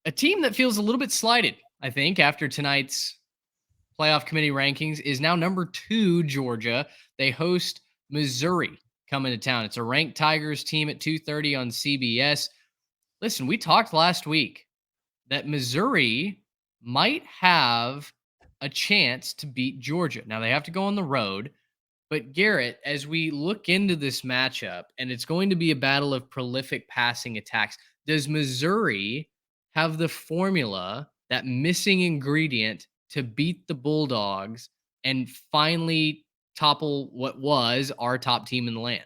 A team that feels a little bit slighted, I think, after tonight's playoff committee rankings is now number 2, Georgia. They host Missouri coming to town. It's a ranked Tigers team at 2:30 on CBS. Listen, we talked last week that Missouri might have a chance to beat Georgia. Now they have to go on the road, but Garrett, as we look into this matchup, and it's going to be a battle of prolific passing attacks, does Missouri have the formula, that missing ingredient to beat the Bulldogs and finally topple what was our top team in the land?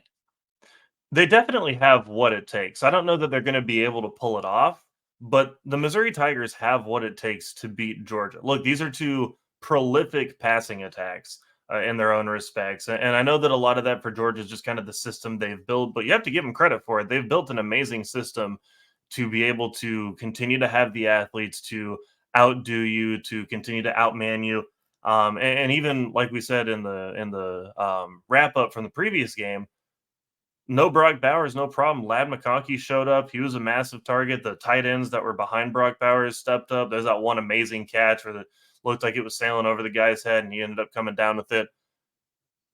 They definitely have what it takes. I don't know that they're going to be able to pull it off, but the Missouri Tigers have what it takes to beat Georgia. Look, these are two prolific passing attacks in their own respects. And I know that a lot of that for Georgia is just kind of the system they've built, but you have to give them credit for it. They've built an amazing system to be able to continue to have the athletes to outdo you, to continue to outman you. And even like we said in the wrap up from the previous game, no Brock Bowers, no problem. Lad McConkey showed up. He was a massive target. The tight ends that were behind Brock Bowers stepped up. There's that one amazing catch where it looked like it was sailing over the guy's head, and he ended up coming down with it.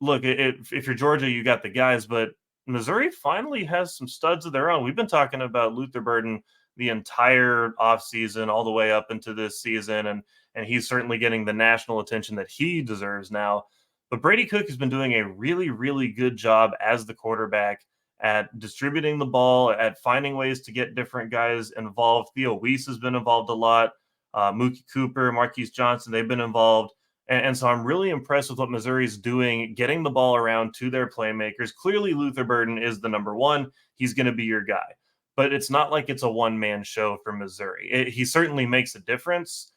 Look, if you're Georgia, you got the guys, but Missouri finally has some studs of their own. We've been talking about Luther Burden the entire offseason, all the way up into this season, and he's certainly getting the national attention that he deserves now. But Brady Cook has been doing a really, really good job as the quarterback at distributing the ball, at finding ways to get different guys involved. Theo Weiss has been involved a lot. Mookie Cooper, Marquise Johnson, they've been involved. And so I'm really impressed with what Missouri's doing, getting the ball around to their playmakers. Clearly, Luther Burden is the number one. He's going to be your guy. But it's not like it's a one-man show for Missouri. He certainly makes a difference,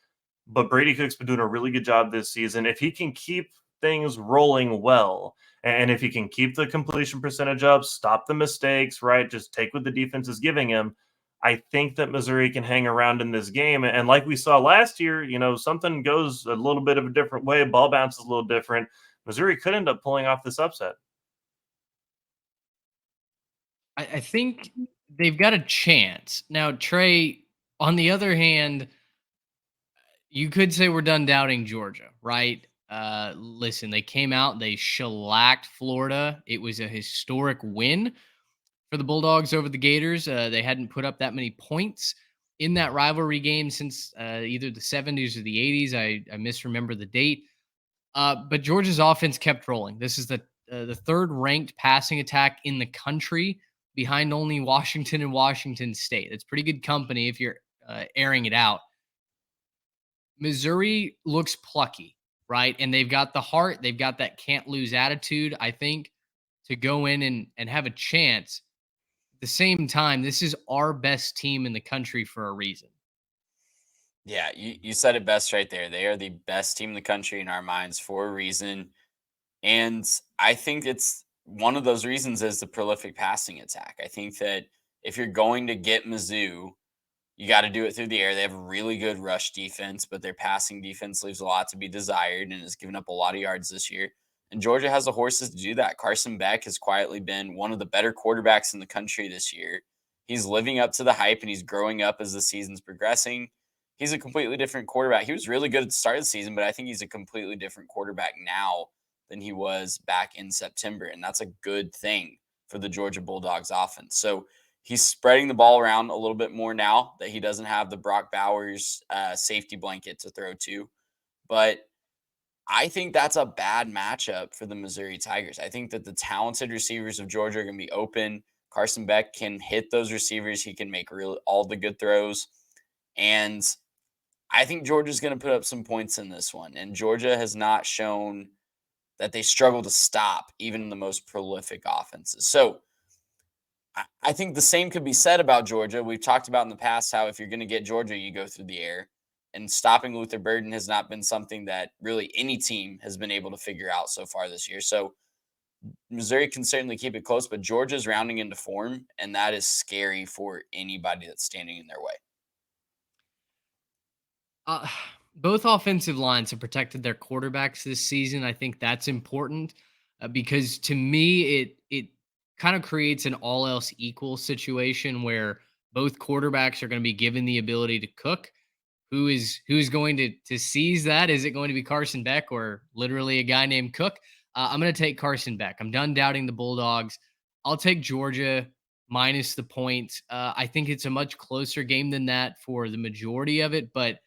but Brady Cook's been doing a really good job this season. If he can keep things rolling well, and if he can keep the completion percentage up, stop the mistakes, right? Just take what the defense is giving him. I think that Missouri can hang around in this game. And like we saw last year, something goes a little bit of a different way, ball bounces a little different. Missouri could end up pulling off this upset. I think they've got a chance. Now, Trey, on the other hand, you could say we're done doubting Georgia, right? Listen, they came out, they shellacked Florida. It was a historic win for the Bulldogs over the Gators. They hadn't put up that many points in that rivalry game since either the 70s or the 80s. I misremember the date. But Georgia's offense kept rolling. This is the third ranked passing attack in the country, behind only Washington and Washington State. That's pretty good company if you're airing it out. Missouri looks plucky, right? And they've got the heart, they've got that can't lose attitude, I think, to go in and have a chance. At the same time, this is our best team in the country for a reason. Yeah, you said it best right there. They are the best team in the country in our minds for a reason. And I think it's one of those reasons is the prolific passing attack. I think that if you're going to get Mizzou, you got to do it through the air. They have a really good rush defense, but their passing defense leaves a lot to be desired and has given up a lot of yards this year. And Georgia has the horses to do that. Carson Beck has quietly been one of the better quarterbacks in the country this year. He's living up to the hype and he's growing up as the season's progressing. He's a completely different quarterback. He was really good at the start of the season, but I think he's a completely different quarterback now than he was back in September. And that's a good thing for the Georgia Bulldogs offense. So he's spreading the ball around a little bit more now that he doesn't have the Brock Bowers safety blanket to throw to. But I think that's a bad matchup for the Missouri Tigers. I think that the talented receivers of Georgia are going to be open. Carson Beck can hit those receivers. He can make all the good throws. And I think Georgia's going to put up some points in this one. And Georgia has not shown that they struggle to stop even the most prolific offenses. So I think the same could be said about Georgia. We've talked about in the past how if you're going to get Georgia, you go through the air. And stopping Luther Burden has not been something that really any team has been able to figure out so far this year. So Missouri can certainly keep it close, but Georgia's rounding into form, and that is scary for anybody that's standing in their way. Uh, both offensive lines have protected their quarterbacks this season. I think that's important because to me, it kind of creates an all else equal situation where Both quarterbacks are going to be given the ability to cook. Who's going to seize that? Is it going to be Carson Beck or literally a guy named Cook? I'm going to take Carson Beck. I'm done doubting the Bulldogs. I'll take Georgia minus the points. I think it's a much closer game than that for the majority of it, but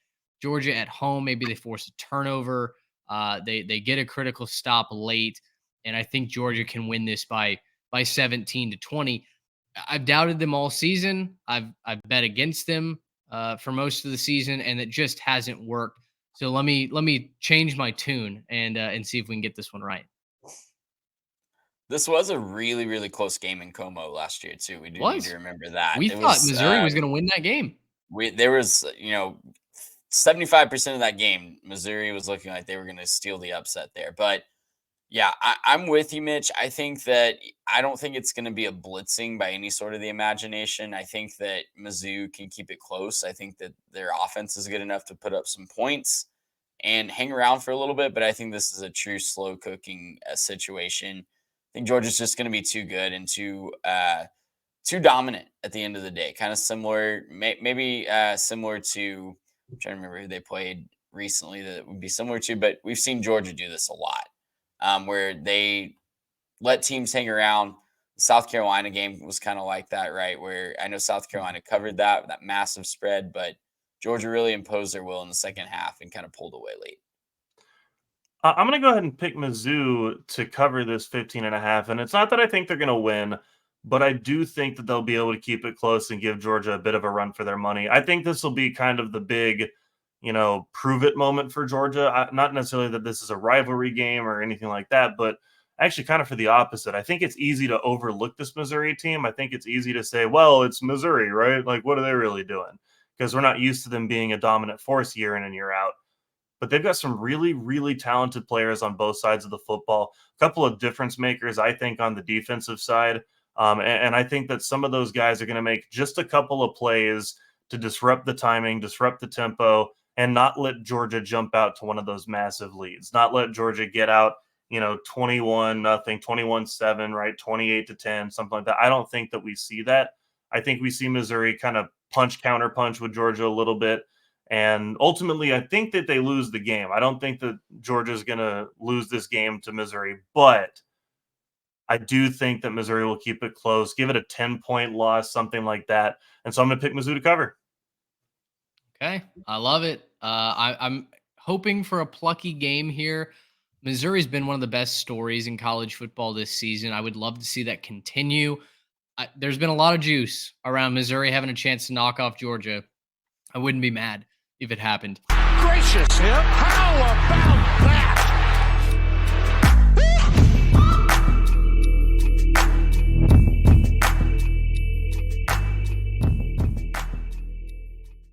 Georgia at home, maybe they force a turnover. They get a critical stop late, and I think Georgia can win this by 17-20. I've doubted them all season. I've bet against them for most of the season, and it just hasn't worked. So let me change my tune and see if we can get this one right. This was a really, really close game in Como last year too. We do need to remember that. We thought Missouri was going to win that game. There was, 75% of that game, Missouri was looking like they were going to steal the upset there. But yeah, I'm with you, Mitch. I don't think it's going to be a blitzing by any sort of the imagination. I think that Mizzou can keep it close. I think that their offense is good enough to put up some points and hang around for a little bit. But I think this is a true slow cooking situation. I think Georgia's just going to be too good and too dominant at the end of the day. Kind of similar, maybe similar to, I'm trying to remember who they played recently that would be similar to, but we've seen Georgia do this a lot, where they let teams hang around. The South Carolina game was kind of like that, right? Where I know South Carolina covered that massive spread, but Georgia really imposed their will in the second half and kind of pulled away late. I'm going to go ahead and pick Mizzou to cover this 15.5. And it's not that I think they're going to win, but I do think that they'll be able to keep it close and give Georgia a bit of a run for their money. I think this will be kind of the big, prove it moment for Georgia. Not necessarily that this is a rivalry game or anything like that, but actually kind of for the opposite. I think it's easy to overlook this Missouri team. I think it's easy to say, well, it's Missouri, right? Like, what are they really doing? Because we're not used to them being a dominant force year in and year out. But they've got some really, really talented players on both sides of the football. A couple of difference makers, I think, on the defensive side. And I think that some of those guys are going to make just a couple of plays to disrupt the timing, disrupt the tempo, and not let Georgia jump out to one of those massive leads. Not let Georgia get out, 21-0, 21-7, right? 28-10, something like that. I don't think that we see that. I think we see Missouri kind of counterpunch with Georgia a little bit. And ultimately, I think that they lose the game. I don't think that Georgia's going to lose this game to Missouri, but I do think that Missouri will keep it close, give it a 10-point loss, something like that. And so I'm going to pick Mizzou to cover. Okay, I love it. I'm hoping for a plucky game here. Missouri's been one of the best stories in college football this season. I would love to see that continue. There's been a lot of juice around Missouri having a chance to knock off Georgia. I wouldn't be mad if it happened. Gracious, how